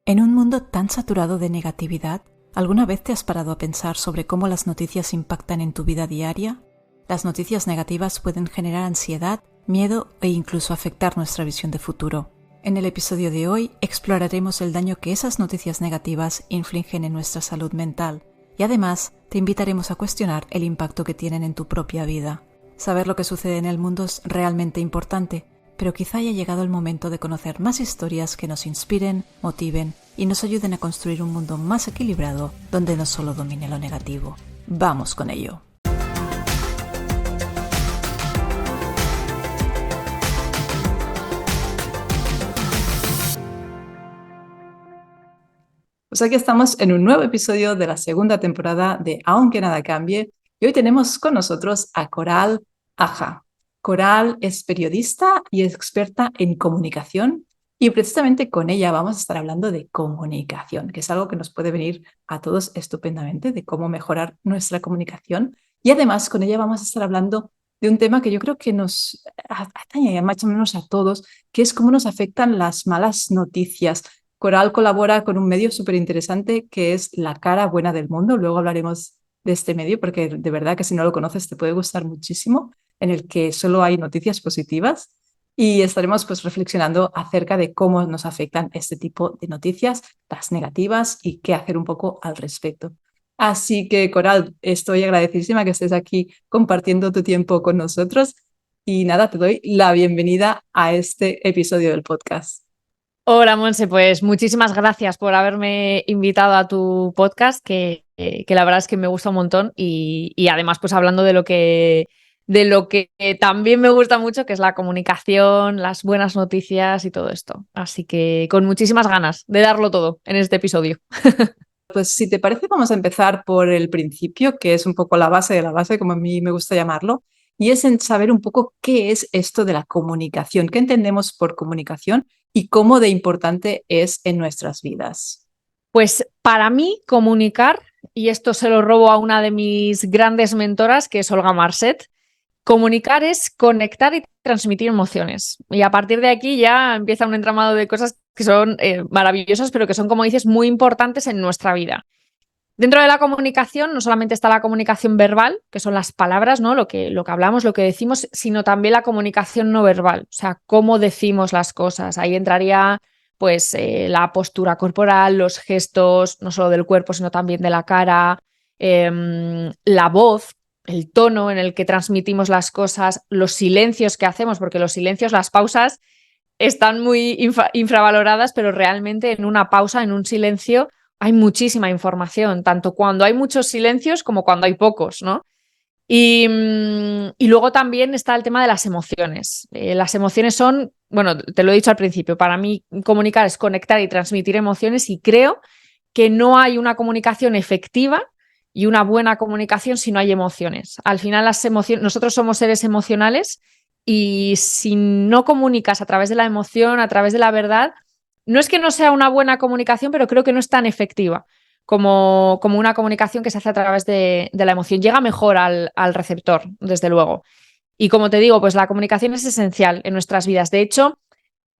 En un mundo tan saturado de negatividad, ¿alguna vez te has parado a pensar sobre cómo las noticias impactan en tu vida diaria? Las noticias negativas pueden generar ansiedad, miedo e incluso afectar nuestra visión de futuro. En el episodio de hoy exploraremos el daño que esas noticias negativas infligen en nuestra salud mental y además te invitaremos a cuestionar el impacto que tienen en tu propia vida. Saber lo que sucede en el mundo es realmente importante, pero quizá haya llegado el momento de conocer más historias que nos inspiren, motiven y nos ayuden a construir un mundo más equilibrado donde no solo domine lo negativo. ¡Vamos con ello! Pues aquí estamos en un nuevo episodio de la segunda temporada de Aunque Nada Cambie y hoy tenemos con nosotros a Coral Aja. Coral es periodista y experta en comunicación y precisamente con ella vamos a estar hablando de comunicación, que es algo que nos puede venir a todos estupendamente, de cómo mejorar nuestra comunicación. Y además con ella vamos a estar hablando de un tema que yo creo que nos atañe más o menos a todos, que es cómo nos afectan las malas noticias. Coral colabora con un medio súper interesante que es La Cara Buena del Mundo. Luego hablaremos de este medio porque de verdad que si no lo conoces te puede gustar muchísimo, en el que solo hay noticias positivas y estaremos pues reflexionando acerca de cómo nos afectan este tipo de noticias, las negativas y qué hacer un poco al respecto. Así que Coral, estoy agradecidísima que estés aquí compartiendo tu tiempo con nosotros y nada, te doy la bienvenida a este episodio del podcast. Hola, Monse, pues muchísimas gracias por haberme invitado a tu podcast, que la verdad es que me gusta un montón y además pues hablando de lo que también me gusta mucho, que es la comunicación, las buenas noticias y todo esto. Así que con muchísimas ganas de darlo todo en este episodio. Pues si te parece, vamos a empezar por el principio, que es un poco la base de la base, como a mí me gusta llamarlo, y es en saber un poco qué es esto de la comunicación, qué entendemos por comunicación y cómo de importante es en nuestras vidas. Pues para mí comunicar, y esto se lo robo a una de mis grandes mentoras, que es Olga Marset. Comunicar es conectar y transmitir emociones. Y a partir de aquí ya empieza un entramado de cosas que son maravillosas, pero que son, como dices, muy importantes en nuestra vida. Dentro de la comunicación no solamente está la comunicación verbal, que son las palabras, ¿no? Lo que hablamos, lo que decimos, sino también la comunicación no verbal, o sea, cómo decimos las cosas. Ahí entraría pues la postura corporal, los gestos, no solo del cuerpo, sino también de la cara, la voz, el tono en el que transmitimos las cosas, los silencios que hacemos, porque los silencios, las pausas, están muy infravaloradas, pero realmente en una pausa, en un silencio, hay muchísima información, tanto cuando hay muchos silencios como cuando hay pocos, ¿no? Y luego también está el tema de las emociones. Las emociones son, bueno, te lo he dicho al principio, para mí comunicar es conectar y transmitir emociones y creo que no hay una comunicación efectiva y una buena comunicación si no hay emociones. Al final las emociones, nosotros somos seres emocionales y si no comunicas a través de la emoción, a través de la verdad, no es que no sea una buena comunicación, pero creo que no es tan efectiva como una comunicación que se hace a través de la emoción. Llega mejor al receptor, desde luego. Y como te digo, pues la comunicación es esencial en nuestras vidas. De hecho,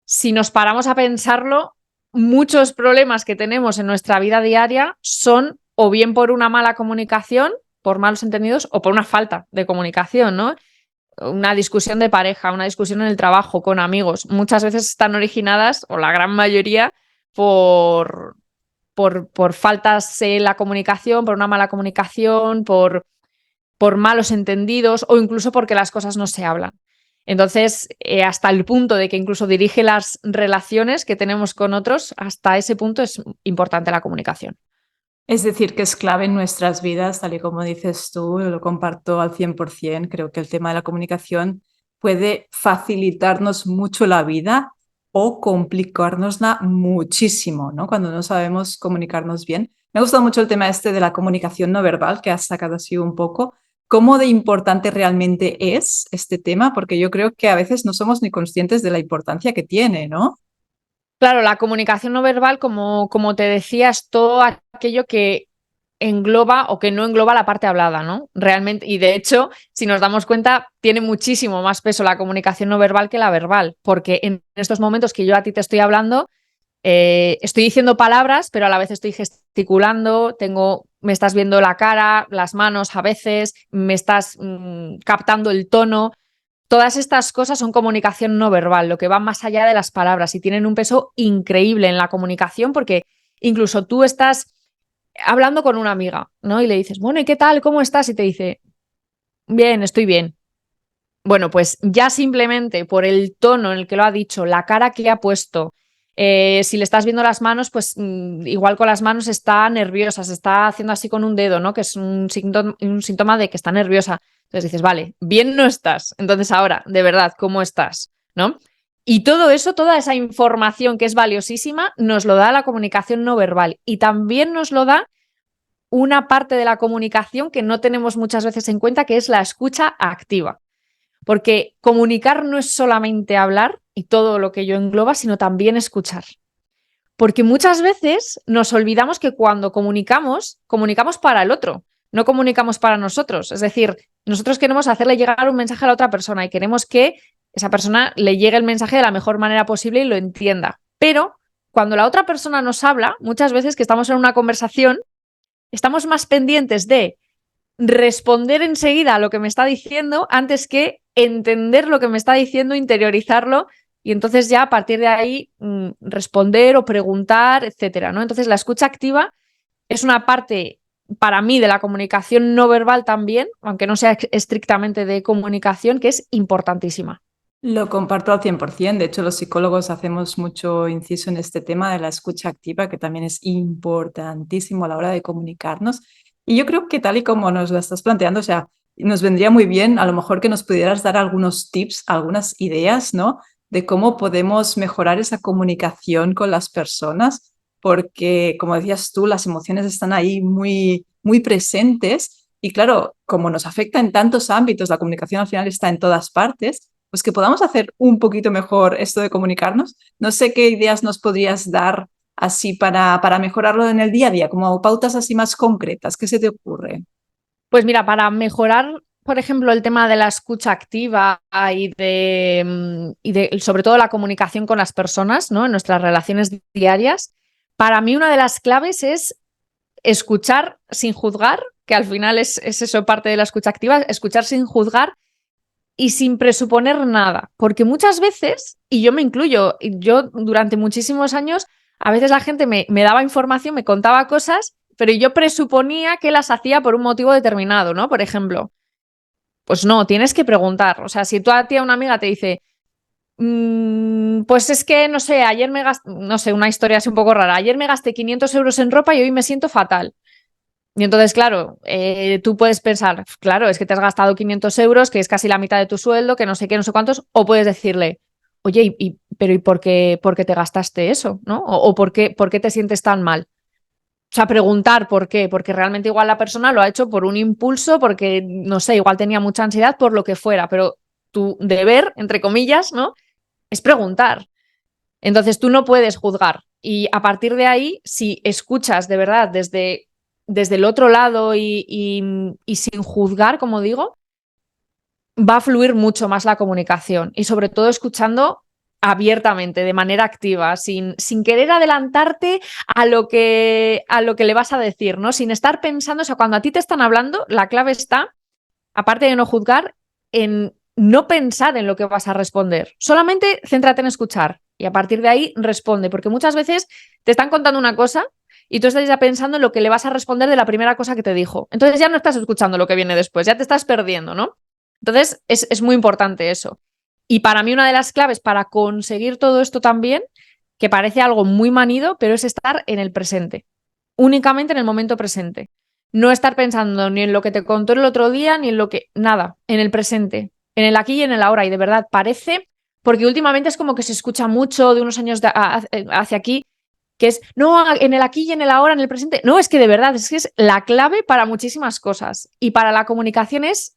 si nos paramos a pensarlo, muchos problemas que tenemos en nuestra vida diaria son o bien por una mala comunicación, por malos entendidos, o por una falta de comunicación, ¿no? Una discusión de pareja, una discusión en el trabajo, con amigos, muchas veces están originadas, o la gran mayoría, por faltas en la comunicación, por una mala comunicación, por malos entendidos o incluso porque las cosas no se hablan. Entonces, hasta el punto de que incluso dirige las relaciones que tenemos con otros, hasta ese punto es importante la comunicación. Es decir, que es clave en nuestras vidas, tal y como dices tú, lo comparto al 100%. Creo que el tema de la comunicación puede facilitarnos mucho la vida o complicárnosla muchísimo, ¿no? Cuando no sabemos comunicarnos bien. Me ha gustado mucho el tema este de la comunicación no verbal, que has sacado así un poco. ¿Cómo de importante realmente es este tema? Porque yo creo que a veces no somos ni conscientes de la importancia que tiene, ¿no? Claro, la comunicación no verbal, como te decía, es todo aquello que engloba o que no engloba la parte hablada, ¿no? Realmente, y de hecho, si nos damos cuenta, tiene muchísimo más peso la comunicación no verbal que la verbal, porque en estos momentos que yo a ti te estoy hablando, Estoy diciendo palabras, pero a la vez estoy gesticulando, me estás viendo la cara, las manos a veces, me estás captando el tono. Todas estas cosas son comunicación no verbal, lo que va más allá de las palabras y tienen un peso increíble en la comunicación porque incluso tú estás hablando con una amiga, ¿no? Y le dices, bueno, ¿y qué tal? ¿Cómo estás? Y te dice, bien, estoy bien. Bueno, pues ya simplemente por el tono en el que lo ha dicho, la cara que ha puesto, si le estás viendo las manos, pues igual con las manos está nerviosa, se está haciendo así con un dedo, ¿no? Que es un síntoma de que está nerviosa. Entonces dices, vale, bien no estás. Entonces ahora, de verdad, ¿cómo estás? ¿No? Y todo eso, toda esa información que es valiosísima, nos lo da la comunicación no verbal y también nos lo da una parte de la comunicación que no tenemos muchas veces en cuenta, que es la escucha activa. Porque comunicar no es solamente hablar y todo lo que ello engloba, sino también escuchar. Porque muchas veces nos olvidamos que cuando comunicamos, comunicamos para el otro, no comunicamos para nosotros. Es decir, nosotros queremos hacerle llegar un mensaje a la otra persona y queremos que esa persona le llegue el mensaje de la mejor manera posible y lo entienda. Pero cuando la otra persona nos habla, muchas veces que estamos en una conversación, estamos más pendientes de responder enseguida a lo que me está diciendo antes que entender lo que me está diciendo, interiorizarlo y entonces ya a partir de ahí responder o preguntar, etcétera, ¿no? Entonces la escucha activa es una parte para mí de la comunicación no verbal también, aunque no sea estrictamente de comunicación, que es importantísima. Lo comparto al 100%. De hecho, los psicólogos hacemos mucho inciso en este tema de la escucha activa, que también es importantísimo a la hora de comunicarnos. Y yo creo que tal y como nos lo estás planteando, o sea, nos vendría muy bien a lo mejor que nos pudieras dar algunos tips, algunas ideas, ¿no? De cómo podemos mejorar esa comunicación con las personas, porque, como decías tú, las emociones están ahí muy, muy presentes y claro, como nos afecta en tantos ámbitos, la comunicación al final está en todas partes, pues que podamos hacer un poquito mejor esto de comunicarnos. No sé qué ideas nos podrías dar así para mejorarlo en el día a día, como pautas así más concretas. ¿Qué se te ocurre? Pues mira, para mejorar, por ejemplo, el tema de la escucha activa y de sobre todo la comunicación con las personas, ¿no? En nuestras relaciones diarias, para mí una de las claves es escuchar sin juzgar, que al final es eso parte de la escucha activa, escuchar sin juzgar y sin presuponer nada. Porque muchas veces, y yo me incluyo, yo durante muchísimos años, a veces la gente me daba información, me contaba cosas, pero yo presuponía que las hacía por un motivo determinado, ¿no? Por ejemplo, pues no, tienes que preguntar. O sea, si tú a ti a una amiga te dice, pues es que, no sé, ayer me gasté, no sé, una historia así un poco rara, ayer me gasté 500 euros en ropa y hoy me siento fatal. Y entonces, claro, tú puedes pensar, claro, es que te has gastado 500 euros, que es casi la mitad de tu sueldo, que no sé qué, no sé cuántos, o puedes decirle, oye, pero ¿y por qué te gastaste eso? ¿No? O por qué te sientes tan mal? O sea, preguntar por qué, porque realmente igual la persona lo ha hecho por un impulso, porque, no sé, igual tenía mucha ansiedad, por lo que fuera, pero tu deber, entre comillas, ¿no? Es preguntar. Entonces tú no puedes juzgar. Y a partir de ahí, si escuchas de verdad desde el otro lado y sin juzgar, como digo, va a fluir mucho más la comunicación y sobre todo escuchando abiertamente, de manera activa, sin querer adelantarte a lo que le vas a decir, ¿no? Sin estar pensando, o sea, cuando a ti te están hablando, la clave está, aparte de no juzgar, en no pensar en lo que vas a responder. Solamente céntrate en escuchar y a partir de ahí responde, porque muchas veces te están contando una cosa y tú estás ya pensando en lo que le vas a responder de la primera cosa que te dijo. Entonces ya no estás escuchando lo que viene después, ya te estás perdiendo, ¿no? Entonces es muy importante eso. Y para mí una de las claves para conseguir todo esto también, que parece algo muy manido, pero es estar en el presente, únicamente en el momento presente. No estar pensando ni en lo que te contó el otro día, ni en lo que... Nada, en el presente, en el aquí y en el ahora. Y de verdad parece, porque últimamente es como que se escucha mucho de unos años hacia aquí, que es, no, en el aquí y en el ahora, en el presente. No, es que de verdad, es que es la clave para muchísimas cosas. Y para la comunicación es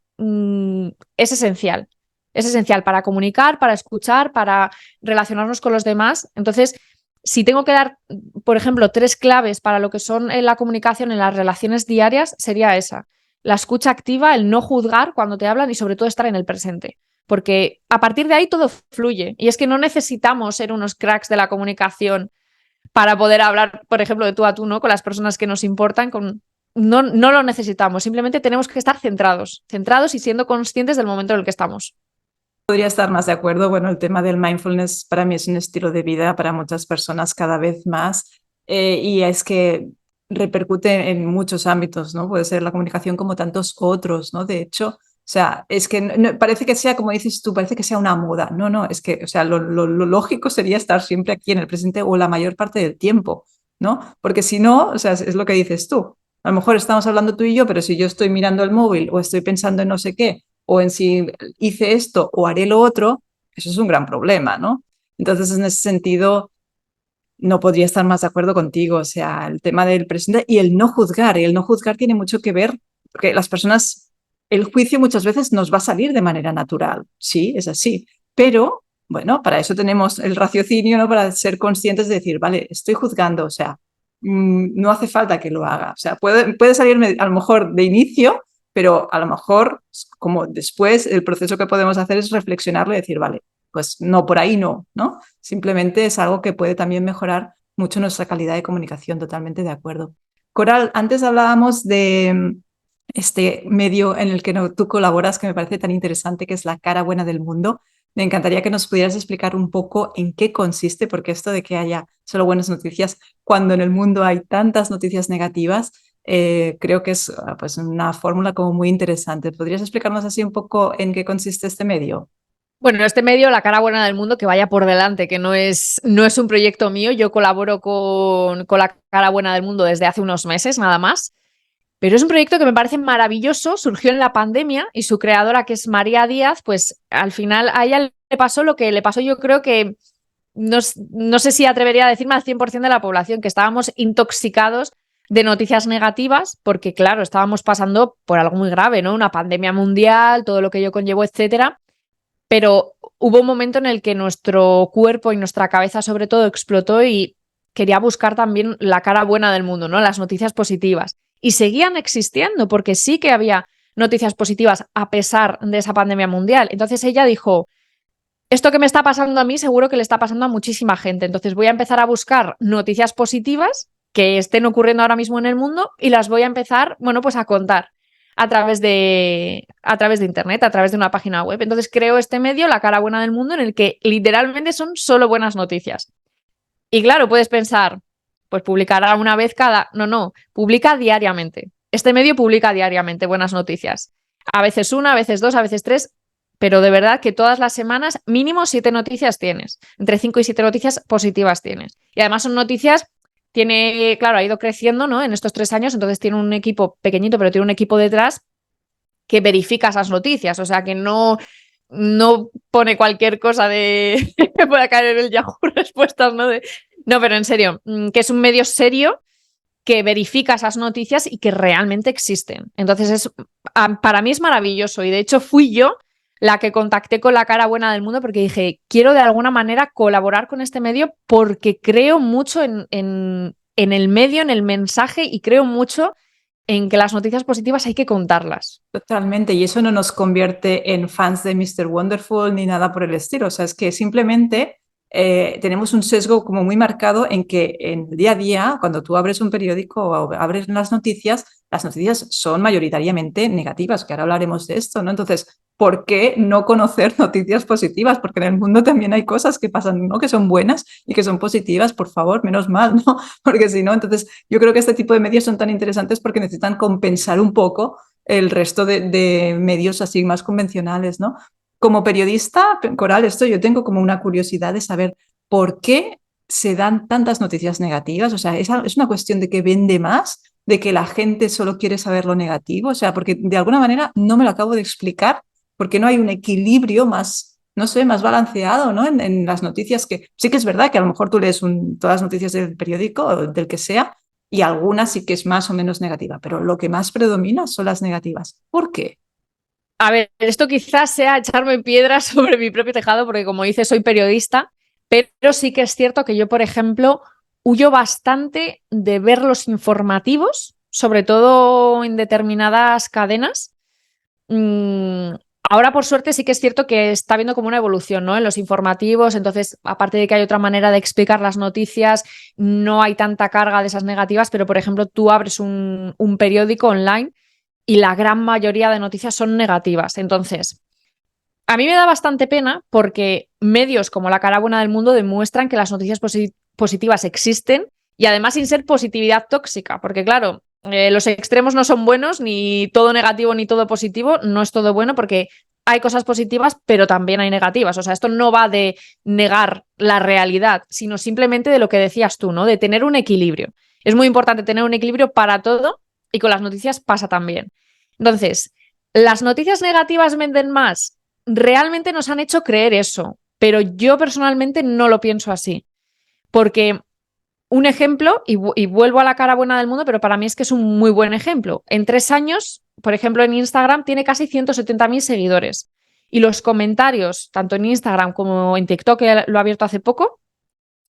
esencial. Es esencial para comunicar, para escuchar, para relacionarnos con los demás. Entonces, si tengo que dar, por ejemplo, 3 claves para lo que son en la comunicación en las relaciones diarias, sería esa. La escucha activa, el no juzgar cuando te hablan y sobre todo estar en el presente. Porque a partir de ahí todo fluye. Y es que no necesitamos ser unos cracks de la comunicación para poder hablar, por ejemplo, de tú a tú, ¿no? Con las personas que nos importan, no lo necesitamos, simplemente tenemos que estar centrados y siendo conscientes del momento en el que estamos. Podría estar más de acuerdo. Bueno, el tema del mindfulness para mí es un estilo de vida para muchas personas cada vez más, y es que repercute en muchos ámbitos, ¿no? Puede ser la comunicación como tantos otros, ¿no? De hecho, o sea, es que parece que sea, como dices tú, parece que sea una moda. No, no, es que, o sea, lo lógico sería estar siempre aquí en el presente o la mayor parte del tiempo, ¿no? Porque si no, o sea, es lo que dices tú. A lo mejor estamos hablando tú y yo, pero si yo estoy mirando el móvil o estoy pensando en no sé qué, o en si hice esto o haré lo otro, eso es un gran problema, ¿no? Entonces, en ese sentido, no podría estar más de acuerdo contigo. O sea, el tema del presente y el no juzgar tiene mucho que ver, porque las personas, el juicio muchas veces nos va a salir de manera natural, sí, es así, pero bueno, para eso tenemos el raciocinio, ¿no? Para ser conscientes de decir, vale, estoy juzgando, o sea, no hace falta que lo haga, o sea, puede salirme a lo mejor de inicio, pero a lo mejor, como después, el proceso que podemos hacer es reflexionarlo y decir, vale, pues no, por ahí no, ¿no? Simplemente es algo que puede también mejorar mucho nuestra calidad de comunicación, totalmente de acuerdo. Coral, antes hablábamos de este medio en el que tú colaboras, que me parece tan interesante, que es la cara buena del mundo. Me encantaría que nos pudieras explicar un poco en qué consiste, porque esto de que haya solo buenas noticias cuando en el mundo hay tantas noticias negativas, creo que es pues una fórmula como muy interesante. ¿Podrías explicarnos así un poco en qué consiste este medio? Bueno, este medio, La Cara Buena del Mundo, que vaya por delante, que no es un proyecto mío, yo colaboro con La Cara Buena del Mundo desde hace unos meses, nada más, pero es un proyecto que me parece maravilloso, surgió en la pandemia y su creadora, que es María Díaz, pues al final a ella le pasó lo que le pasó, yo creo que no sé si atrevería a decirme al 100% de la población, que estábamos intoxicados de noticias negativas, porque claro, estábamos pasando por algo muy grave, ¿no? Una pandemia mundial, todo lo que ello conllevó, etcétera. Pero hubo un momento en el que nuestro cuerpo y nuestra cabeza sobre todo explotó y quería buscar también la cara buena del mundo, ¿no? Las noticias positivas. Y seguían existiendo porque sí que había noticias positivas a pesar de esa pandemia mundial. Entonces ella dijo, esto que me está pasando a mí seguro que le está pasando a muchísima gente. Entonces voy a empezar a buscar noticias positivas que estén ocurriendo ahora mismo en el mundo y las voy a empezar, bueno, pues a contar a través de internet, a través de una página web. Entonces creo este medio, La Cara Buena del Mundo, en el que literalmente son solo buenas noticias. Y claro, puedes pensar, pues publicará una vez cada... No, publica diariamente. Este medio publica diariamente buenas noticias. A veces una, a veces dos, a veces tres, pero de verdad que todas las semanas mínimo 7 noticias tienes. Entre 5 y 7 noticias positivas tienes. Y además son noticias, claro, ha ido creciendo, ¿no? En estos 3 años, entonces tiene un equipo pequeñito, pero tiene un equipo detrás que verifica esas noticias, o sea que no pone cualquier cosa de que pueda caer en el Yahoo Respuestas, ¿no? No, pero en serio, que es un medio serio que verifica esas noticias y que realmente existen. Entonces, para mí es maravilloso y de hecho fui yo la que contacté con La Cara Buena del Mundo porque dije, quiero de alguna manera colaborar con este medio porque creo mucho en el medio, en el mensaje y creo mucho en que las noticias positivas hay que contarlas. Totalmente, y eso no nos convierte en fans de Mr. Wonderful ni nada por el estilo. O sea, es que simplemente tenemos un sesgo como muy marcado en que en el día a día, cuando tú abres un periódico o abres las noticias son mayoritariamente negativas, que ahora hablaremos de esto, ¿no? Entonces, ¿por qué no conocer noticias positivas? Porque en el mundo también hay cosas que pasan, ¿no? Que son buenas y que son positivas, por favor, menos mal, ¿no? Porque si no, entonces yo creo que este tipo de medios son tan interesantes porque necesitan compensar un poco el resto de medios así más convencionales, ¿no? Como periodista, Coral, esto yo tengo como una curiosidad de saber por qué se dan tantas noticias negativas. O sea, es una cuestión de que vende más, de que la gente solo quiere saber lo negativo. O sea, porque de alguna manera no me lo acabo de explicar, porque no hay un equilibrio más, no sé, más balanceado, ¿no? En las noticias que sí que es verdad que a lo mejor tú lees todas las noticias del periódico o del que sea y algunas sí que es más o menos negativa, pero lo que más predomina son las negativas. ¿Por qué? A ver, esto quizás sea echarme piedras sobre mi propio tejado, porque como dices, soy periodista, pero sí que es cierto que yo, por ejemplo, huyo bastante de ver los informativos, sobre todo en determinadas cadenas, Ahora, por suerte, sí que es cierto que está habiendo como una evolución, ¿no? En los informativos, entonces, aparte de que hay otra manera de explicar las noticias, no hay tanta carga de esas negativas, pero, por ejemplo, tú abres un periódico online y la gran mayoría de noticias son negativas. Entonces, a mí me da bastante pena porque medios como La Cara Buena del Mundo demuestran que las noticias positivas existen y además sin ser positividad tóxica, porque claro, los extremos no son buenos, ni todo negativo ni todo positivo, no es todo bueno porque hay cosas positivas, pero también hay negativas. O sea, esto no va de negar la realidad, sino simplemente de lo que decías tú, ¿no? De tener un equilibrio. Es muy importante tener un equilibrio para todo y con las noticias pasa también. Entonces, ¿las noticias negativas venden más? Realmente nos han hecho creer eso, pero yo personalmente no lo pienso así. Porque un ejemplo, y vuelvo a La Cara Buena del Mundo, pero para mí es que es un muy buen ejemplo. En 3 años, por ejemplo, en Instagram tiene casi 170.000 seguidores. Y los comentarios, tanto en Instagram como en TikTok, que lo he abierto hace poco,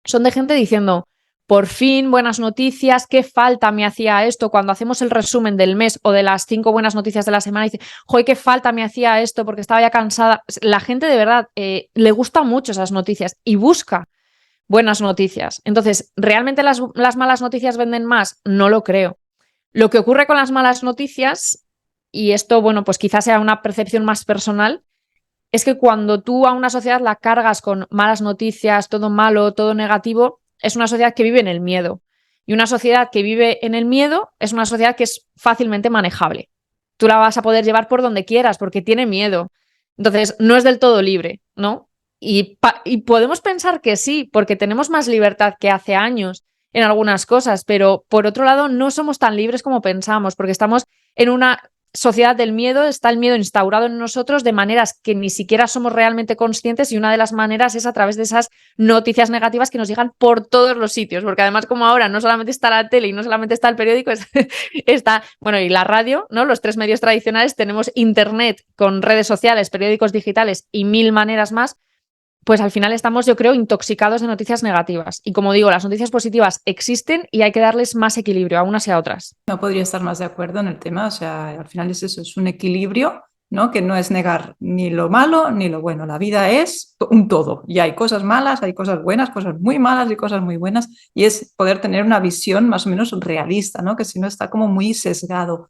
son de gente diciendo, por fin, buenas noticias, qué falta me hacía esto. Cuando hacemos el resumen del mes o de las 5 buenas noticias de la semana, dice, joder, qué falta me hacía esto porque estaba ya cansada. La gente de verdad le gusta mucho esas noticias y busca buenas noticias. Entonces, ¿realmente las malas noticias venden más? No lo creo. Lo que ocurre con las malas noticias, y esto, bueno, pues quizás sea una percepción más personal, es que cuando tú a una sociedad la cargas con malas noticias, todo malo, todo negativo, es una sociedad que vive en el miedo. Y una sociedad que vive en el miedo es una sociedad que es fácilmente manejable. Tú la vas a poder llevar por donde quieras porque tiene miedo. Entonces, no es del todo libre, ¿no? Y podemos pensar que sí, porque tenemos más libertad que hace años en algunas cosas, pero por otro lado no somos tan libres como pensamos, porque estamos en una sociedad del miedo, está el miedo instaurado en nosotros de maneras que ni siquiera somos realmente conscientes y una de las maneras es a través de esas noticias negativas que nos llegan por todos los sitios, porque además como ahora no solamente está la tele y no solamente está el periódico, está, bueno, y la radio, ¿no? Los 3 medios tradicionales, tenemos internet con redes sociales, periódicos digitales y 1000 maneras más, pues al final estamos, yo creo, intoxicados de noticias negativas. Y como digo, las noticias positivas existen y hay que darles más equilibrio a unas y a otras. No podría estar más de acuerdo en el tema, o sea, al final es eso, es un equilibrio, ¿no? Que no es negar ni lo malo ni lo bueno, la vida es un todo y hay cosas malas, hay cosas buenas, cosas muy malas y cosas muy buenas y es poder tener una visión más o menos realista, ¿no? Que si no está como muy sesgado.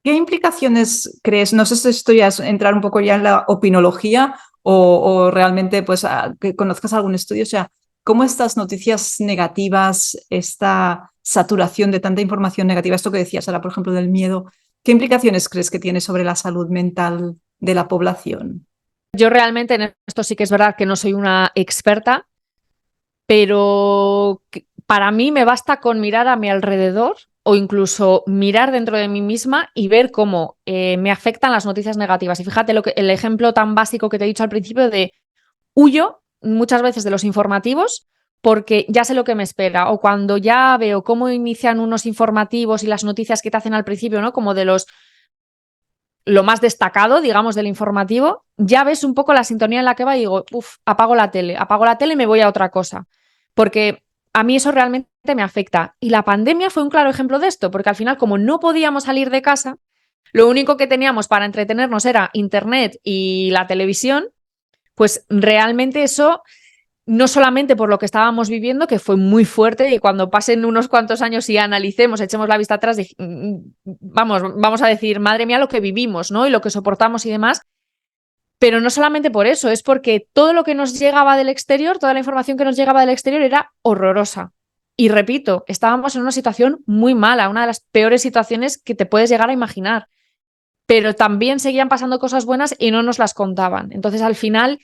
¿Qué implicaciones crees? No sé si esto ya es entrar un poco ya en la opinología o realmente pues que conozcas algún estudio, o sea, cómo estas noticias negativas, esta saturación de tanta información negativa, esto que decías ahora, por ejemplo, del miedo, ¿qué implicaciones crees que tiene sobre la salud mental de la población? Yo realmente en esto sí que es verdad que no soy una experta, pero para mí me basta con mirar a mi alrededor o incluso mirar dentro de mí misma y ver cómo me afectan las noticias negativas. Y fíjate el ejemplo tan básico que te he dicho al principio de huyo muchas veces de los informativos porque ya sé lo que me espera, o cuando ya veo cómo inician unos informativos y las noticias que te hacen al principio, ¿no? Como de lo más destacado, digamos, del informativo, ya ves un poco la sintonía en la que va y digo, uff, apago la tele y me voy a otra cosa. Porque a mí eso realmente me afecta. Y la pandemia fue un claro ejemplo de esto, porque al final, como no podíamos salir de casa, lo único que teníamos para entretenernos era internet y la televisión, pues realmente eso, no solamente por lo que estábamos viviendo, que fue muy fuerte, y cuando pasen unos cuantos años y analicemos, echemos la vista atrás, vamos a decir, madre mía, lo que vivimos, ¿no? Y lo que soportamos y demás. Pero no solamente por eso, es porque todo lo que nos llegaba del exterior, toda la información que nos llegaba del exterior era horrorosa. Y repito, estábamos en una situación muy mala, una de las peores situaciones que te puedes llegar a imaginar. Pero también seguían pasando cosas buenas y no nos las contaban. Entonces, al final,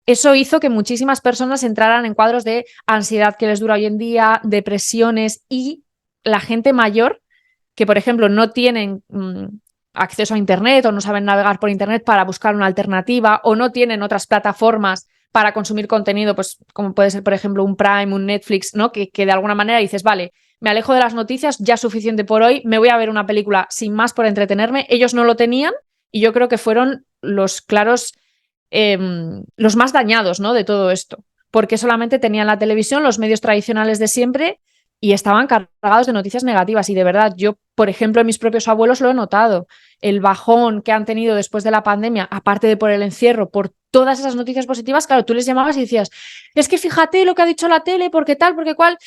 eso hizo que muchísimas personas entraran en cuadros de ansiedad que les dura hoy en día, depresiones, y la gente mayor que, por ejemplo, no tienen acceso a Internet o no saben navegar por Internet para buscar una alternativa, o no tienen otras plataformas para consumir contenido, pues como puede ser, por ejemplo, un Prime, un Netflix, ¿no? Que de alguna manera dices, vale, me alejo de las noticias, ya es suficiente por hoy, me voy a ver una película sin más por entretenerme. Ellos no lo tenían y yo creo que fueron los claros, los más dañados, ¿no? De todo esto, porque solamente tenían la televisión, los medios tradicionales de siempre, y estaban cargados de noticias negativas. Y de verdad, yo, por ejemplo, en mis propios abuelos lo he notado. el bajón que han tenido después de la pandemia, aparte de por el encierro, por todas esas noticias positivas, claro, tú les llamabas y decías, es que fíjate lo que ha dicho la tele, porque tal, porque cual.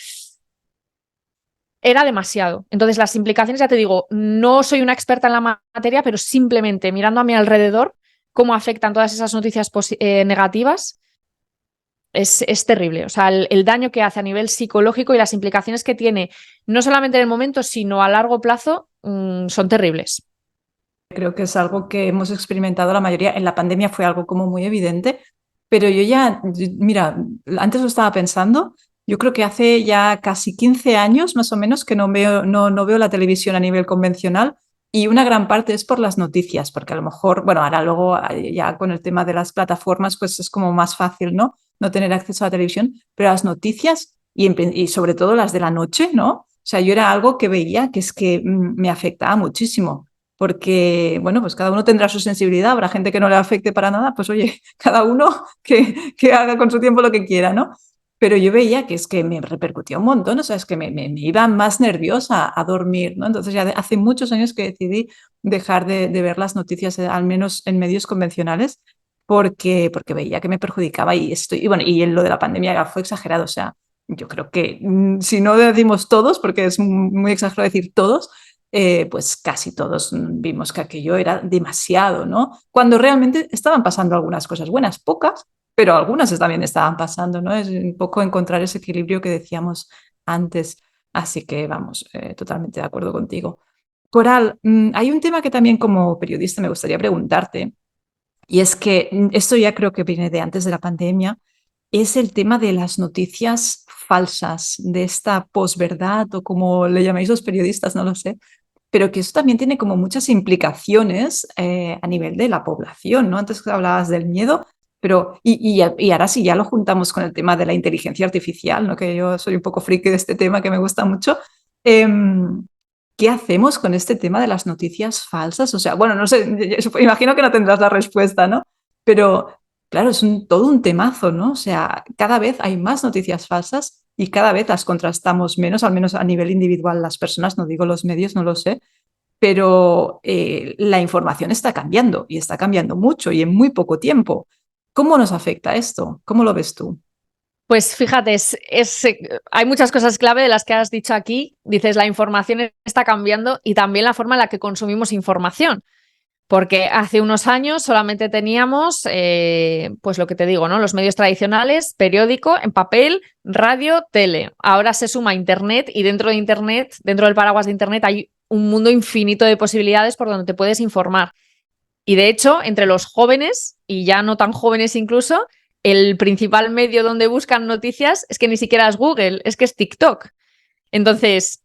Era demasiado. Entonces, las implicaciones, ya te digo, no soy una experta en la materia, pero simplemente mirando a mi alrededor cómo afectan todas esas noticias negativas, es terrible. O sea, el daño que hace a nivel psicológico y las implicaciones que tiene, no solamente en el momento, sino a largo plazo, son terribles. Creo que es algo que hemos experimentado la mayoría. En la pandemia fue algo como muy evidente, pero mira, antes lo estaba pensando, yo creo que hace ya casi 15 años más o menos que no veo la televisión a nivel convencional, y una gran parte es por las noticias, porque a lo mejor, bueno, ahora luego ya con el tema de las plataformas pues es como más fácil, ¿no? No tener acceso a la televisión, pero las noticias y sobre todo las de la noche, ¿no? O sea, yo era algo que veía que es que me afectaba muchísimo, porque, bueno, pues cada uno tendrá su sensibilidad, habrá gente que no le afecte para nada, pues oye, cada uno que haga con su tiempo lo que quiera, ¿no? Pero yo veía que es que me repercutía un montón, o sea, es que me iba más nerviosa a dormir, ¿no? Entonces ya hace muchos años que decidí dejar de ver las noticias, al menos en medios convencionales, porque veía que me perjudicaba y bueno, y en lo de la pandemia ya fue exagerado, o sea, yo creo que si no decimos todos, porque es muy exagerado decir todos, pues casi todos vimos que aquello era demasiado, ¿no? Cuando realmente estaban pasando algunas cosas buenas, pocas, pero algunas también estaban pasando, ¿no? Es un poco encontrar ese equilibrio que decíamos antes. Así que vamos, totalmente de acuerdo contigo. Coral, hay un tema que también como periodista me gustaría preguntarte, y es que esto ya creo que viene de antes de la pandemia, es el tema de las noticias falsas, de esta posverdad o como le llamáis los periodistas, no lo sé, pero que eso también tiene como muchas implicaciones a nivel de la población, ¿no? Antes hablabas del miedo, pero y ahora sí ya lo juntamos con el tema de la inteligencia artificial, ¿no? Que yo soy un poco friki de este tema que me gusta mucho. Eh, ¿Qué hacemos con este tema de las noticias falsas? O sea, bueno, no sé, imagino que no tendrás la respuesta, ¿no? Pero claro, es todo un temazo, ¿no? O sea, cada vez hay más noticias falsas y cada vez las contrastamos menos, al menos a nivel individual las personas, no digo los medios, no lo sé, pero la información está cambiando y está cambiando mucho y en muy poco tiempo. ¿Cómo nos afecta esto? ¿Cómo lo ves tú? Pues fíjate, hay muchas cosas clave de las que has dicho aquí. Dices, la información está cambiando y también la forma en la que consumimos información. Porque hace unos años solamente teníamos, pues lo que te digo, ¿no? Los medios tradicionales, periódico, en papel, radio, tele. Ahora se suma Internet y dentro de Internet, dentro del paraguas de Internet, hay un mundo infinito de posibilidades por donde te puedes informar. Y de hecho, entre los jóvenes, y ya no tan jóvenes incluso, el principal medio donde buscan noticias es que ni siquiera es Google, es que es TikTok. Entonces,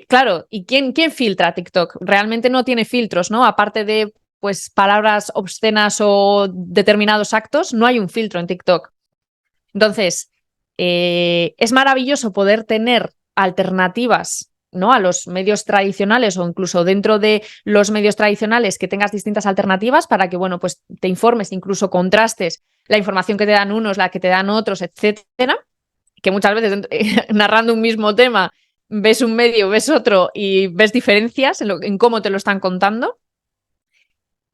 claro, ¿y quién filtra TikTok? Realmente no tiene filtros, ¿no? Aparte de pues palabras obscenas o determinados actos, no hay un filtro en TikTok. Entonces, es maravilloso poder tener alternativas, ¿no? A los medios tradicionales o incluso dentro de los medios tradicionales que tengas distintas alternativas para que, bueno, pues te informes, incluso contrastes la información que te dan unos, la que te dan otros, etcétera, que muchas veces narrando un mismo tema ves un medio, ves otro y ves diferencias en cómo te lo están contando.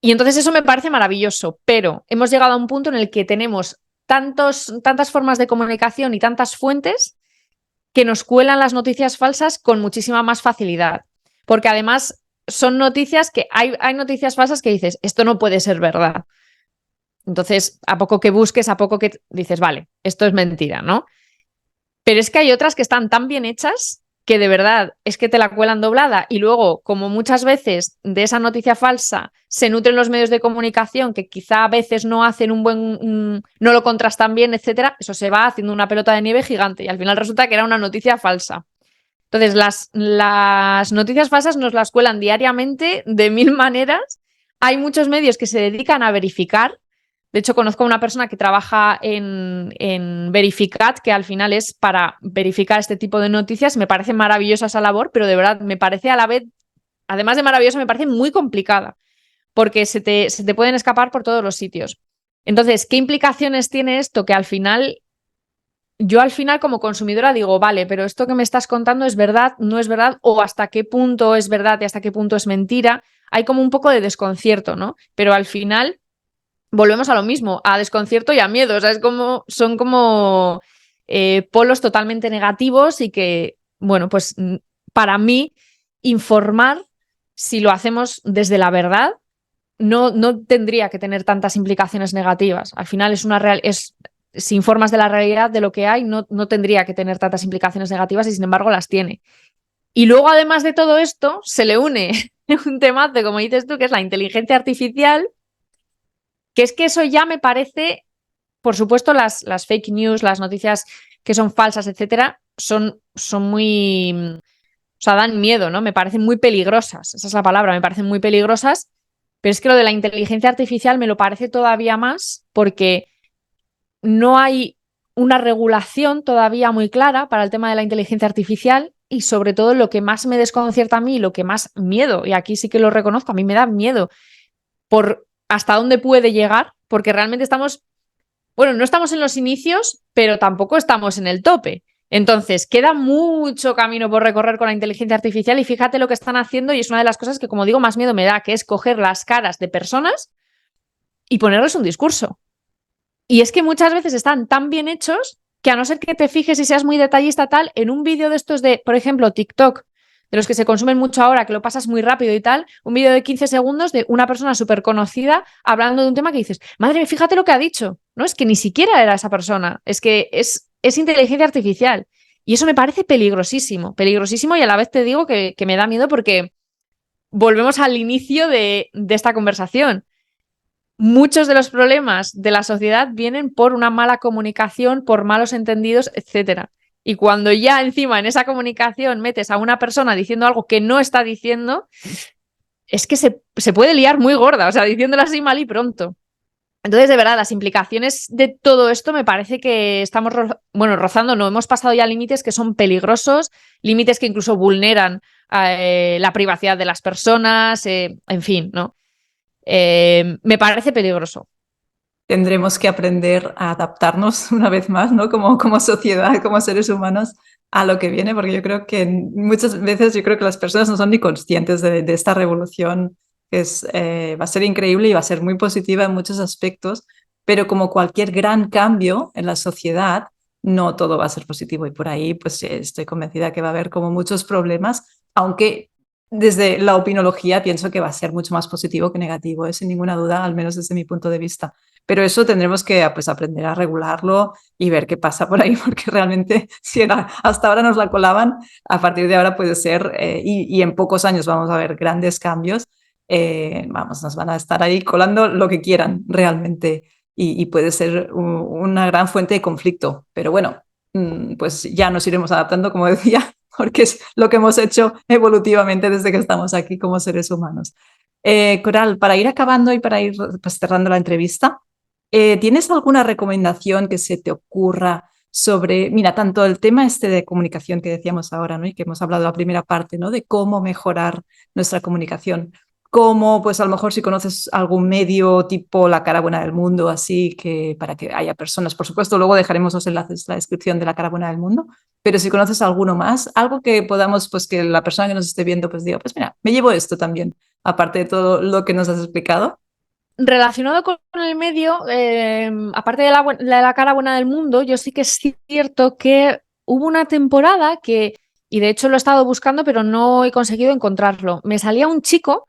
Y entonces eso me parece maravilloso, pero hemos llegado a un punto en el que tenemos tantas formas de comunicación y tantas fuentes que nos cuelan las noticias falsas con muchísima más facilidad. Porque además son noticias que hay noticias falsas que dices, esto no puede ser verdad. Entonces, a poco que busques, a poco que dices, vale, esto es mentira, ¿no? Pero es que hay otras que están tan bien hechas que de verdad es que te la cuelan doblada y luego, como muchas veces de esa noticia falsa se nutren los medios de comunicación que quizá a veces no hacen no lo contrastan bien, etcétera, eso se va haciendo una pelota de nieve gigante y al final resulta que era una noticia falsa. Entonces, las noticias falsas nos las cuelan diariamente de mil maneras. Hay muchos medios que se dedican a verificar. De hecho, conozco a una persona que trabaja en Verificat, que al final es para verificar este tipo de noticias. Me parece maravillosa esa labor, pero de verdad me parece a la vez, además de maravillosa, me parece muy complicada, porque se te pueden escapar por todos los sitios. Entonces, ¿qué implicaciones tiene esto? Que yo al final como consumidora digo, vale, pero esto que me estás contando es verdad, no es verdad, o hasta qué punto es verdad y hasta qué punto es mentira. hay como un poco de desconcierto, ¿no? Pero al final volvemos a lo mismo, a desconcierto y a miedo. O sea, son como polos totalmente negativos y que, bueno, pues para mí informar, si lo hacemos desde la verdad, no tendría que tener tantas implicaciones negativas. Al final si informas de la realidad, de lo que hay, no tendría que tener tantas implicaciones negativas y sin embargo las tiene. Y luego, además de todo esto, se le une un temazo, como dices tú, que es la inteligencia artificial, que es que eso ya me parece, por supuesto, las fake news, las noticias que son falsas, etcétera, son muy, o sea, dan miedo, ¿no? Me parecen muy peligrosas, esa es la palabra, me parecen muy peligrosas, pero es que lo de la inteligencia artificial me lo parece todavía más porque no hay una regulación todavía muy clara para el tema de la inteligencia artificial y sobre todo lo que más me desconcierta a mí, lo que más miedo, y aquí sí que lo reconozco, a mí me da miedo por hasta dónde puede llegar, porque realmente no estamos en los inicios, pero tampoco estamos en el tope. Entonces, queda mucho camino por recorrer con la inteligencia artificial y fíjate lo que están haciendo y es una de las cosas que, como digo, más miedo me da, que es coger las caras de personas y ponerles un discurso. Y es que muchas veces están tan bien hechos que a no ser que te fijes y seas muy detallista tal, en un vídeo de estos de, por ejemplo, TikTok, de los que se consumen mucho ahora, que lo pasas muy rápido y tal, un vídeo de 15 segundos de una persona súper conocida hablando de un tema que dices, madre mía, fíjate lo que ha dicho. No, es que ni siquiera era esa persona, es que es inteligencia artificial. Y eso me parece peligrosísimo, peligrosísimo y a la vez te digo que me da miedo porque volvemos al inicio de esta conversación. Muchos de los problemas de la sociedad vienen por una mala comunicación, por malos entendidos, etcétera. Y cuando ya encima en esa comunicación metes a una persona diciendo algo que no está diciendo, es que se puede liar muy gorda, o sea, diciéndolo así mal y pronto. Entonces, de verdad, las implicaciones de todo esto me parece que estamos, rozando, no, hemos pasado ya límites que son peligrosos, límites que incluso vulneran la privacidad de las personas, en fin, ¿no? Me parece peligroso. Tendremos que aprender a adaptarnos una vez más, ¿no? Como sociedad, como seres humanos, a lo que viene, porque yo creo que muchas veces yo creo que las personas no son ni conscientes de esta revolución que va a ser increíble y va a ser muy positiva en muchos aspectos, pero como cualquier gran cambio en la sociedad, no todo va a ser positivo y por ahí pues estoy convencida que va a haber como muchos problemas, aunque desde la opinología pienso que va a ser mucho más positivo que negativo, sin ninguna duda, al menos desde mi punto de vista. Pero eso tendremos que pues, aprender a regularlo y ver qué pasa por ahí, porque realmente si hasta ahora nos la colaban, a partir de ahora puede ser, y en pocos años vamos a ver grandes cambios, nos van a estar ahí colando lo que quieran realmente y puede ser una gran fuente de conflicto. Pero bueno, pues ya nos iremos adaptando, como decía, porque es lo que hemos hecho evolutivamente desde que estamos aquí como seres humanos. Coral, para ir acabando y para ir pues, cerrando la entrevista, ¿tienes alguna recomendación que se te ocurra sobre, mira, tanto el tema este de comunicación que decíamos ahora, ¿no? Y que hemos hablado la primera parte, ¿no? De cómo mejorar nuestra comunicación, como pues a lo mejor si conoces algún medio tipo La Cara Buena del Mundo, así que para que haya personas, por supuesto, luego dejaremos los enlaces en la descripción de La Cara Buena del Mundo, pero si conoces alguno más, algo que podamos, pues que la persona que nos esté viendo, pues diga, pues mira, me llevo esto también, aparte de todo lo que nos has explicado. Relacionado con el medio, aparte de la cara buena del mundo, yo sí que es cierto que hubo una temporada y de hecho lo he estado buscando, pero no he conseguido encontrarlo. Me salía un chico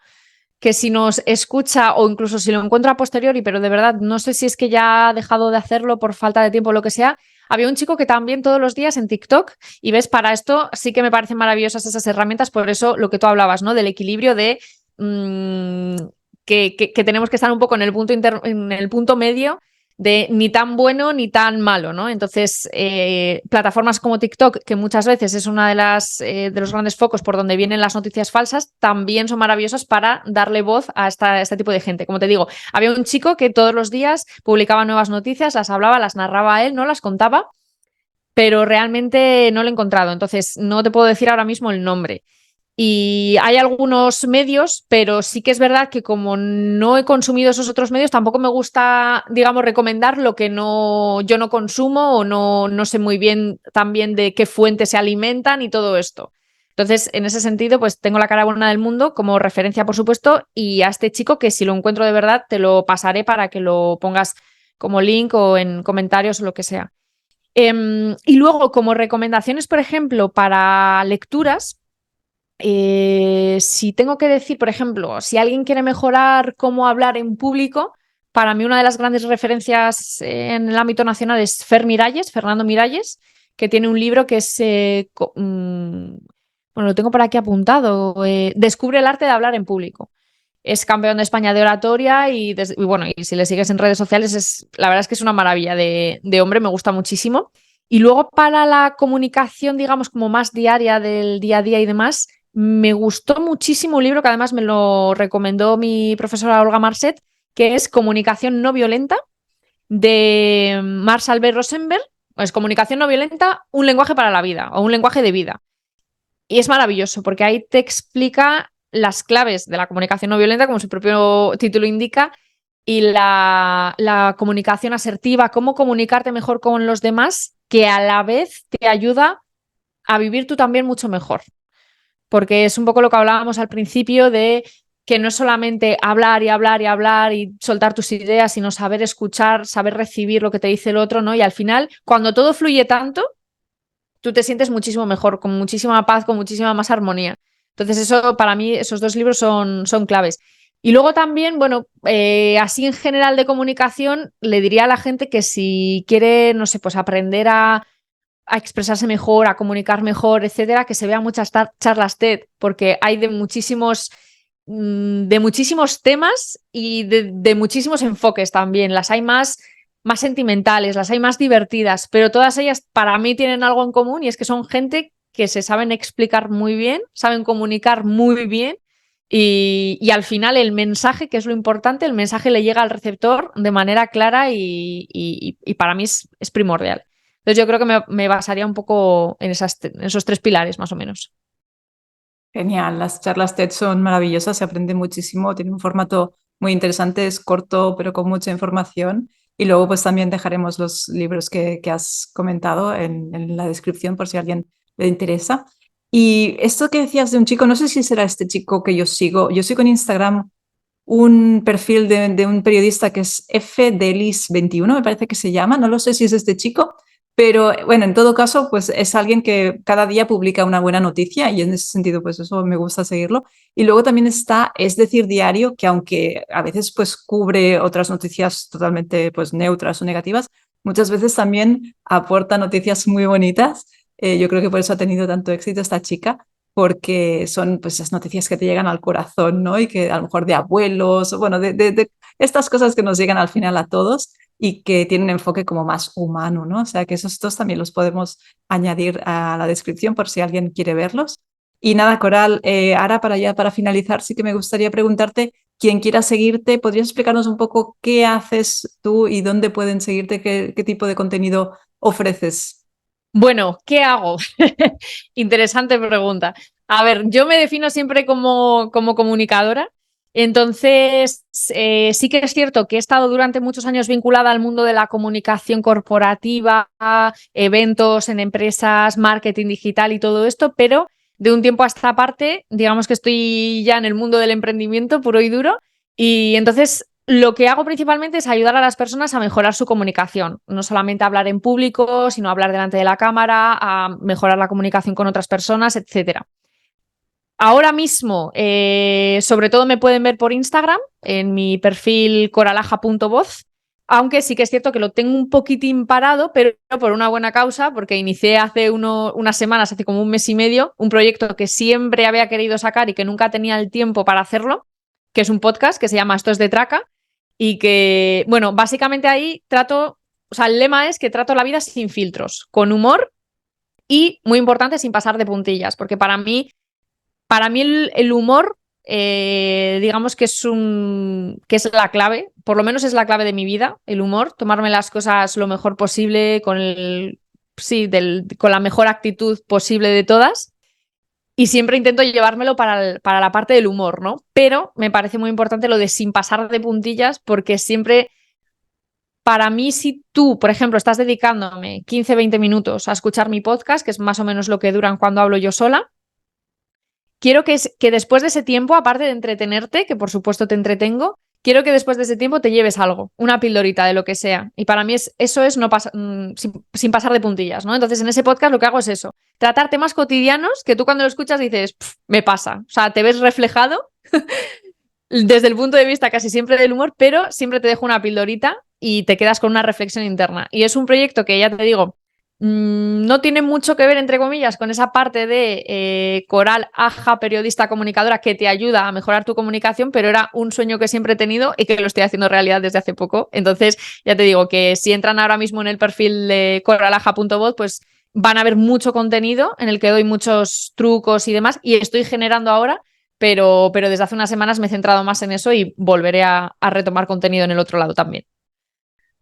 que si nos escucha o incluso si lo encuentro a posteriori, pero de verdad no sé si es que ya ha dejado de hacerlo por falta de tiempo o lo que sea, había un chico que también todos los días en TikTok, y ves, para esto sí que me parecen maravillosas esas herramientas, por eso lo que tú hablabas, ¿no? Del equilibrio de que tenemos que estar un poco en el punto medio de ni tan bueno ni tan malo, ¿no? Entonces, plataformas como TikTok, que muchas veces es una de los grandes focos por donde vienen las noticias falsas, también son maravillosas para darle voz a este tipo de gente. Como te digo, había un chico que todos los días publicaba nuevas noticias, las hablaba, las narraba él, no las contaba, pero realmente no lo he encontrado. Entonces, no te puedo decir ahora mismo el nombre. Y hay algunos medios, pero sí que es verdad que como no he consumido esos otros medios, tampoco me gusta, digamos, recomendar lo que yo no consumo o no sé muy bien también de qué fuentes se alimentan y todo esto. Entonces, en ese sentido, pues tengo la cara buena del mundo como referencia, por supuesto, y a este chico que si lo encuentro de verdad te lo pasaré para que lo pongas como link o en comentarios o lo que sea. Y luego, como recomendaciones, por ejemplo, para lecturas, si tengo que decir, por ejemplo, si alguien quiere mejorar cómo hablar en público, para mí una de las grandes referencias en el ámbito nacional es Fernando Miralles, que tiene un libro que es, bueno, lo tengo por aquí apuntado, Descubre el arte de hablar en público. Es campeón de España de oratoria y bueno, y si le sigues en redes sociales, la verdad es que es una maravilla de hombre, me gusta muchísimo. Y luego para la comunicación, digamos, como más diaria del día a día y demás, me gustó muchísimo un libro que además me lo recomendó mi profesora Olga Marcet, que es Comunicación no violenta, de Marshall B. Rosenberg. Es Comunicación no violenta, un lenguaje para la vida o un lenguaje de vida. Y es maravilloso porque ahí te explica las claves de la comunicación no violenta, como su propio título indica, y la comunicación asertiva, cómo comunicarte mejor con los demás, que a la vez te ayuda a vivir tú también mucho mejor. Porque es un poco lo que hablábamos al principio de que no es solamente hablar y hablar y hablar y soltar tus ideas, sino saber escuchar, saber recibir lo que te dice el otro, ¿no? Y al final, cuando todo fluye tanto, tú te sientes muchísimo mejor, con muchísima paz, con muchísima más armonía. Entonces, eso para mí, esos dos libros son claves. Y luego también, bueno, así en general de comunicación, le diría a la gente que si quiere, no sé, pues aprender a expresarse mejor, a comunicar mejor, etcétera, que se vean muchas charlas TED, porque hay de muchísimos temas y de muchísimos enfoques también. Las hay más sentimentales, las hay más divertidas, pero todas ellas para mí tienen algo en común y es que son gente que se saben explicar muy bien, saben comunicar muy bien y al final el mensaje, que es lo importante, el mensaje le llega al receptor de manera clara y para mí es primordial. Entonces yo creo que me basaría un poco en esos tres pilares más o menos. Genial, las charlas TED son maravillosas, se aprende muchísimo, tiene un formato muy interesante, es corto pero con mucha información. Y luego pues también dejaremos los libros que has comentado en la descripción por si a alguien le interesa. Y esto que decías de un chico, no sé si será este chico que yo sigo en Instagram un perfil de un periodista que es fdelis21, me parece que se llama, no lo sé si es este chico, pero bueno, en todo caso, pues es alguien que cada día publica una buena noticia y en ese sentido, pues eso me gusta seguirlo. Y luego también está Es Decir Diario, que aunque a veces pues cubre otras noticias totalmente pues neutras o negativas, muchas veces también aporta noticias muy bonitas. Yo creo que por eso ha tenido tanto éxito esta chica porque son pues esas noticias que te llegan al corazón, ¿no? Y que a lo mejor de abuelos, bueno, de estas cosas que nos llegan al final a todos y que tienen un enfoque como más humano, ¿no? O sea que esos dos también los podemos añadir a la descripción por si alguien quiere verlos. Y nada, Coral, ahora para finalizar, sí que me gustaría preguntarte, quien quiera seguirte, ¿podrías explicarnos un poco qué haces tú y dónde pueden seguirte, qué tipo de contenido ofreces? Bueno, ¿qué hago? Interesante pregunta. A ver, yo me defino siempre como comunicadora. Entonces, sí que es cierto que he estado durante muchos años vinculada al mundo de la comunicación corporativa, eventos en empresas, marketing digital y todo esto, pero de un tiempo a esta parte, digamos que estoy ya en el mundo del emprendimiento puro y duro. Y entonces lo que hago principalmente es ayudar a las personas a mejorar su comunicación, no solamente hablar en público, sino hablar delante de la cámara, a mejorar la comunicación con otras personas, etcétera. Ahora mismo, sobre todo me pueden ver por Instagram, en mi perfil coralaja.voz, aunque sí que es cierto que lo tengo un poquitín parado, pero por una buena causa, porque inicié hace unas semanas, hace como un mes y medio, un proyecto que siempre había querido sacar y que nunca tenía el tiempo para hacerlo, que es un podcast que se llama Esto es de Traca, y que, bueno, básicamente ahí trato, o sea, el lema es que trato la vida sin filtros, con humor y, muy importante, sin pasar de puntillas, porque para mí el humor, digamos que que es la clave, por lo menos es la clave de mi vida, el humor, tomarme las cosas lo mejor posible, con la mejor actitud posible de todas. Y siempre intento llevármelo para la parte del humor, ¿no? Pero me parece muy importante lo de sin pasar de puntillas, porque siempre, para mí, si tú, por ejemplo, estás dedicándome 15-20 minutos a escuchar mi podcast, que es más o menos lo que duran cuando hablo yo sola, quiero que después de ese tiempo, aparte de entretenerte, que por supuesto te entretengo, quiero que después de ese tiempo te lleves algo, una pildorita de lo que sea. Y para mí eso es no sin pasar de puntillas, ¿no? Entonces en ese podcast lo que hago es eso, tratar temas cotidianos que tú cuando lo escuchas dices, me pasa. O sea, te ves reflejado desde el punto de vista casi siempre del humor, pero siempre te dejo una pildorita y te quedas con una reflexión interna. Y es un proyecto que, ya te digo, no tiene mucho que ver, entre comillas, con esa parte de Coral Aja, periodista comunicadora, que te ayuda a mejorar tu comunicación, pero era un sueño que siempre he tenido y que lo estoy haciendo realidad desde hace poco. Entonces, ya te digo que si entran ahora mismo en el perfil de coralaja.voz, pues van a ver mucho contenido en el que doy muchos trucos y demás, y estoy generando ahora, pero desde hace unas semanas me he centrado más en eso y volveré a retomar contenido en el otro lado también.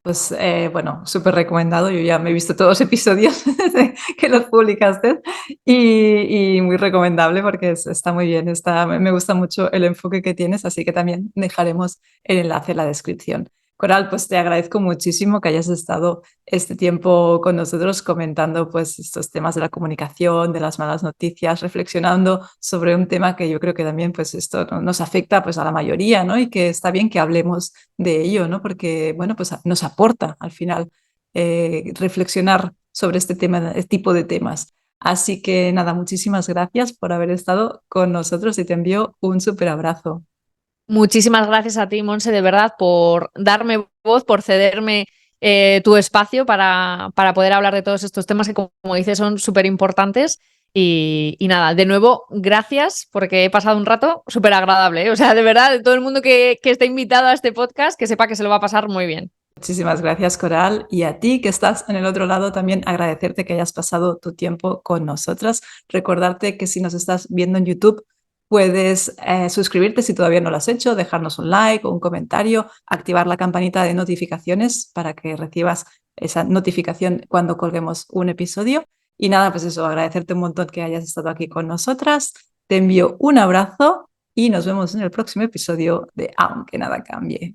Pues bueno, súper recomendado. Yo ya me he visto todos los episodios desde que los publicaste y muy recomendable porque está muy bien. Me gusta mucho el enfoque que tienes, así que también dejaremos el enlace en la descripción. Coral, pues te agradezco muchísimo que hayas estado este tiempo con nosotros comentando pues estos temas de la comunicación, de las malas noticias, reflexionando sobre un tema que yo creo que también pues esto nos afecta pues a la mayoría, ¿no? Y que está bien que hablemos de ello, ¿no? Porque, bueno, pues nos aporta al final reflexionar sobre este tipo de temas. Así que nada, muchísimas gracias por haber estado con nosotros y te envío un súper abrazo. Muchísimas gracias a ti, Monse, de verdad, por darme voz, por cederme tu espacio para poder hablar de todos estos temas que, como dices, son súper importantes. Y nada, de nuevo, gracias porque he pasado un rato súper agradable, ¿eh? O sea, de verdad, de todo el mundo que esté invitado a este podcast, que sepa que se lo va a pasar muy bien. Muchísimas gracias, Coral. Y a ti que estás en el otro lado, también agradecerte que hayas pasado tu tiempo con nosotras. Recordarte que si nos estás viendo en YouTube, puedes suscribirte si todavía no lo has hecho, dejarnos un like o un comentario, activar la campanita de notificaciones para que recibas esa notificación cuando colguemos un episodio. Y nada, pues eso, agradecerte un montón que hayas estado aquí con nosotras. Te envío un abrazo y nos vemos en el próximo episodio de Aunque nada cambie.